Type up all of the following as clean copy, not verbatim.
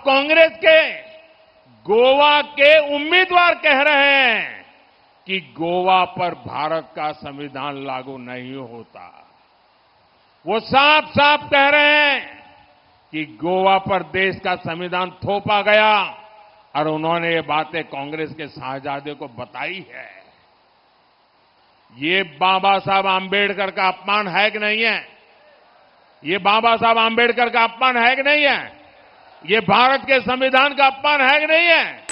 कांग्रेस के गोवा के उम्मीदवार कह रहे हैं कि गोवा पर भारत का संविधान लागू नहीं होता। वो साफ साफ कह रहे हैं कि गोवा पर देश का संविधान थोपा गया और उन्होंने ये बातें कांग्रेस के साहबजादे को बताई है। ये बाबा साहब आंबेडकर का अपमान है कि नहीं है? ये बाबा साहब आंबेडकर का अपमान है कि नहीं है? ये भारत के संविधान का अपमान है कि नहीं है?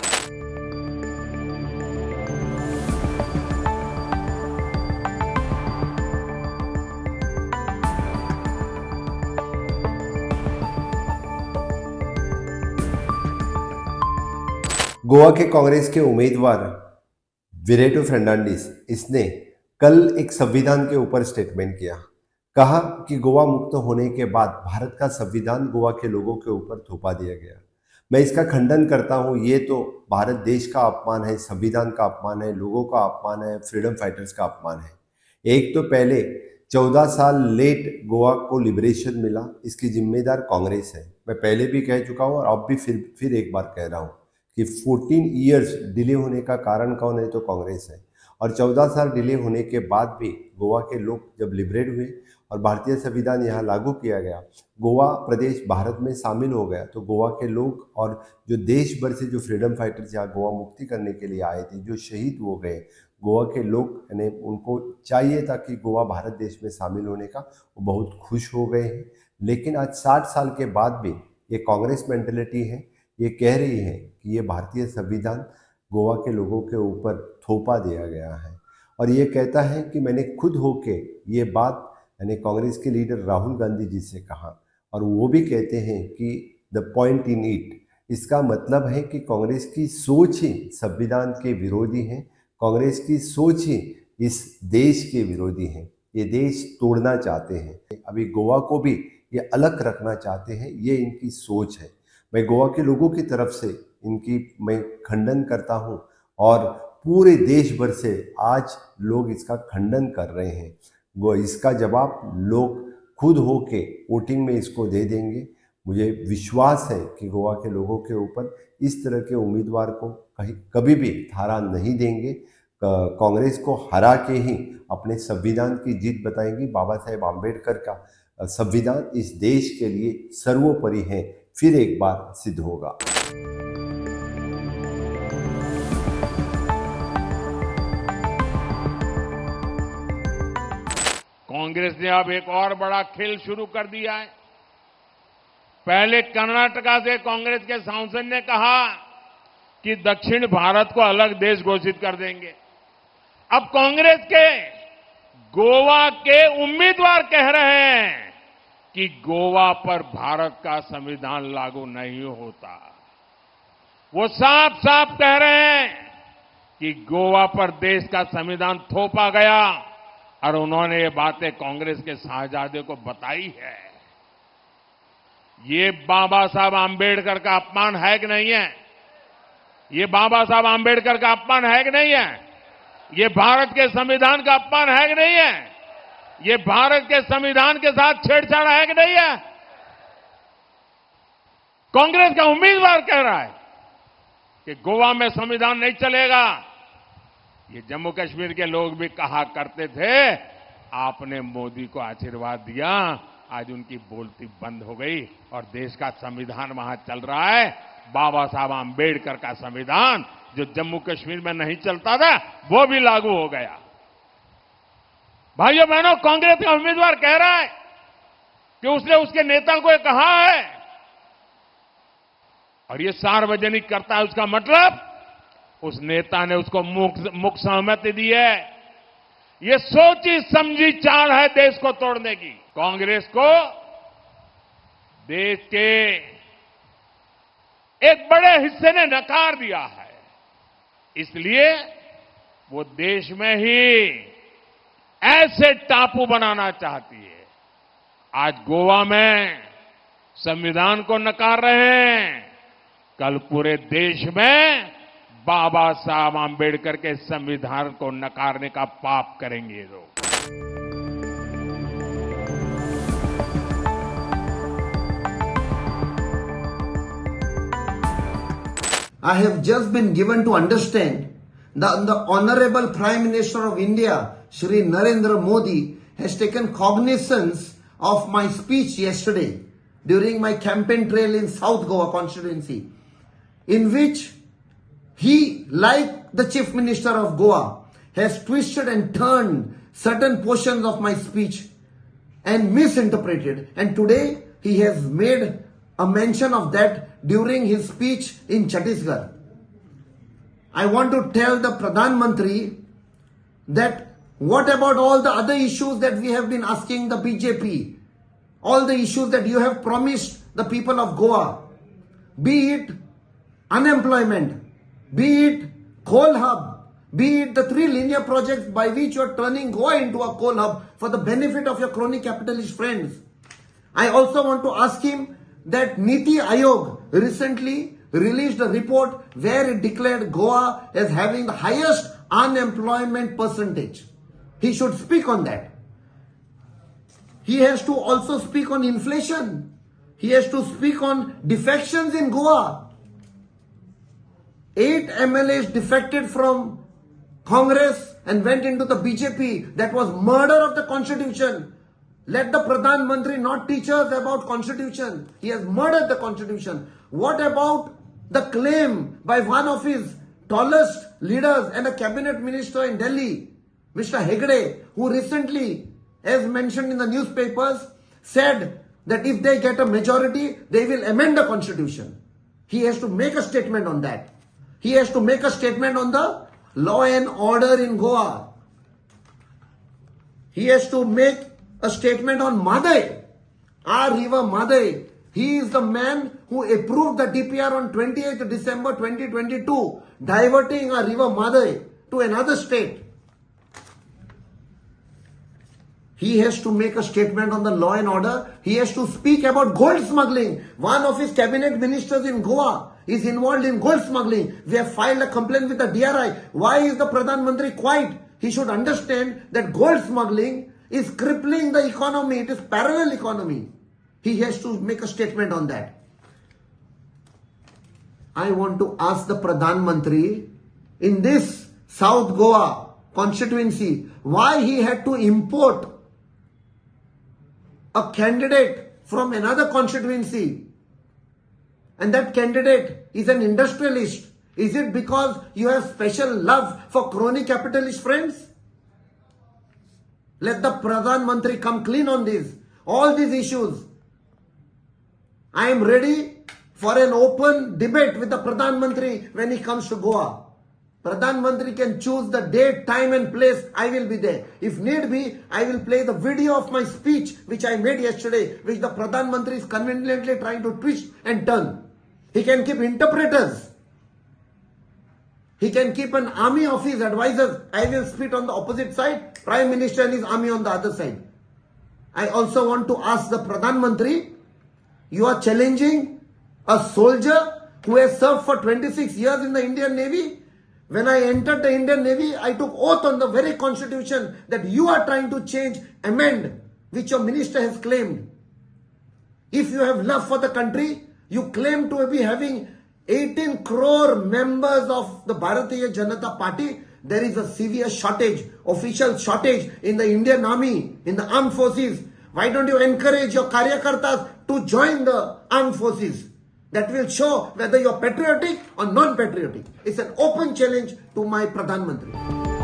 गोवा के कांग्रेस के उम्मीदवार विरेटो फर्नांडिस इसने कल एक संविधान के ऊपर स्टेटमेंट किया। कहा कि गोवा मुक्त होने के बाद भारत का संविधान गोवा के लोगों के ऊपर थोपा दिया गया। मैं इसका खंडन करता हूं। ये तो भारत देश का अपमान है, संविधान का अपमान है, लोगों का अपमान है, फ्रीडम फाइटर्स का अपमान है। एक तो पहले 14 साल लेट गोवा को लिबरेशन मिला, इसकी जिम्मेदार कांग्रेस है। मैं पहले भी कह चुका हूं और अब भी फिर एक बार कह रहा हूं कि 14 ईयर्स डिले होने का कारण कौन है? तो कांग्रेस है। और 14 साल डिले होने के बाद भी गोवा के लोग जब लिबरेट हुए और भारतीय संविधान यहाँ लागू किया गया, गोवा प्रदेश भारत में शामिल हो गया, तो गोवा के लोग और जो देश भर से जो फ्रीडम फाइटर्स यहाँ गोवा मुक्ति करने के लिए आए थे, जो शहीद हो गए, गोवा के लोग यानी उनको चाहिए था कि गोवा भारत देश में शामिल होने का, वो बहुत खुश हो गए हैं। लेकिन आज 60 साल के बाद भी ये कांग्रेस मेंटेलिटी है, ये कह रही है कि ये भारतीय संविधान गोवा के लोगों के ऊपर थोपा दिया गया है। और ये कहता है कि मैंने खुद होके ये बात यानी कांग्रेस के लीडर राहुल गांधी जी से कहा, और वो भी कहते हैं कि द पॉइंट इन इट, इसका मतलब है कि कांग्रेस की सोच ही संविधान के विरोधी है, कांग्रेस की सोच ही इस देश के विरोधी है। ये देश तोड़ना चाहते हैं, अभी गोवा को भी ये अलग रखना चाहते हैं, ये इनकी सोच है। मैं गोवा के लोगों की तरफ से इनकी मैं खंडन करता हूं और पूरे देश भर से आज लोग इसका खंडन कर रहे हैं। वो इसका जवाब लोग खुद होके वोटिंग में इसको दे देंगे। मुझे विश्वास है कि गोवा के लोगों के ऊपर इस तरह के उम्मीदवार को कभी भी थारा नहीं देंगे। कांग्रेस को हरा के ही अपने संविधान की जीत बताएंगी। बाबा साहेब आंबेडकर का संविधान इस देश के लिए सर्वोपरि है, फिर एक बार सिद्ध होगा। कांग्रेस ने अब एक और बड़ा खेल शुरू कर दिया है। पहले कर्नाटका से कांग्रेस के सांसद ने कहा कि दक्षिण भारत को अलग देश घोषित कर देंगे। अब कांग्रेस के गोवा के उम्मीदवार कह रहे हैं कि गोवा पर भारत का संविधान लागू नहीं होता। वो साफ साफ कह रहे हैं कि गोवा पर देश का संविधान थोपा गया और उन्होंने ये बातें कांग्रेस के साहबजादे को बताई है। ये बाबा साहब आंबेडकर का अपमान है कि नहीं है? ये बाबा साहब आंबेडकर का अपमान है कि नहीं है? ये भारत के संविधान का अपमान है कि नहीं है? ये भारत के संविधान के साथ छेड़छाड़ है कि नहीं है? कांग्रेस का उम्मीदवार कह रहा है कि गोवा में संविधान नहीं चलेगा। ये जम्मू कश्मीर के लोग भी कहा करते थे, आपने मोदी को आशीर्वाद दिया, आज उनकी बोलती बंद हो गई और देश का संविधान वहां चल रहा है। बाबा साहब आंबेडकर का संविधान जो जम्मू कश्मीर में नहीं चलता था, वो भी लागू हो गया। भाइयों बहनों, कांग्रेस का उम्मीदवार कह रहा है कि उसने उसके नेता को कहा है और ये सार्वजनिक करता है। उसका मतलब उस नेता ने उसको मुख सहमति दी है। ये सोची समझी चाल है देश को तोड़ने की। कांग्रेस को देश के एक बड़े हिस्से ने नकार दिया है, इसलिए वो देश में ही ऐसे टापू बनाना चाहती है। आज गोवा में संविधान को नकार रहे हैं, कल पूरे देश में बाबा साहब आंबेडकर के संविधान को नकारने का पाप करेंगे लोग। I have just been given to understand that the Honorable Prime Minister of India, Shri Narendra Modi, has taken cognizance of my speech yesterday during my campaign trail in South Goa constituency, in which he, like the Chief Minister of Goa, has twisted and turned certain portions of my speech and misinterpreted. And today he has made a mention of that during his speech in Chhattisgarh. I want to tell the Pradhan Mantri that what about all the other issues that we have been asking the BJP? All the issues that you have promised the people of Goa, be it unemployment, be it coal hub, be it the 3 linear projects by which you are turning Goa into a coal hub for the benefit of your crony capitalist friends. I also want to ask him that Niti Aayog recently released a report where it declared Goa as having the highest unemployment percentage. He should speak on that. He has to also speak on inflation. He has to speak on defections in Goa. 8 MLAs defected from Congress and went into the BJP. That was murder of the constitution. Let the Pradhan Mantri not teach us about constitution. He has murdered the constitution. What about the claim by one of his tallest leaders and a cabinet minister in Delhi, Mr. Hegde, who recently, as mentioned in the newspapers, said that if they get a majority, they will amend the constitution. He has to make a statement on that. He has to make a statement on the law and order in Goa. He has to make a statement on Madai, our river Madai. He is the man who approved the DPR on 28th December 2022, diverting our river Madai to another state. He has to make a statement on the law and order. He has to speak about gold smuggling. One of his cabinet ministers in Goa is involved in gold smuggling. We have filed a complaint with the DRI. Why is the Pradhan Mantri quiet? He should understand that gold smuggling is crippling the economy. It is parallel economy. He has to make a statement on that. I want to ask the Pradhan Mantri in this South Goa constituency why he had to import a candidate from another constituency, and that candidate is an industrialist. Is it because you have special love for crony capitalist friends? Let the Pradhan Mantri come clean on this. All these issues. I am ready for an open debate with the Pradhan Mantri when he comes to Goa. Pradhan Mantri can choose the date, time and place. I will be there. If need be, I will play the video of my speech which I made yesterday, which the Pradhan Mantri is conveniently trying to twist and turn. He can keep interpreters. He can keep an army of his advisors. I will spit on the opposite side, Prime Minister and his army on the other side. I also want to ask the Pradhan Mantri, you are challenging a soldier who has served for 26 years in the Indian Navy. When I entered the Indian Navy, I took oath on the very constitution that you are trying to change, amend, which your minister has claimed. If you have love for the country, you claim to be having 18 crore members of the Bharatiya Janata Party. There is a severe shortage, official shortage in the Indian Army, in the armed forces. Why don't you encourage your Karyakartas to join the armed forces? That will show whether you're patriotic or non-patriotic. It's an open challenge to my Pradhan Mantri.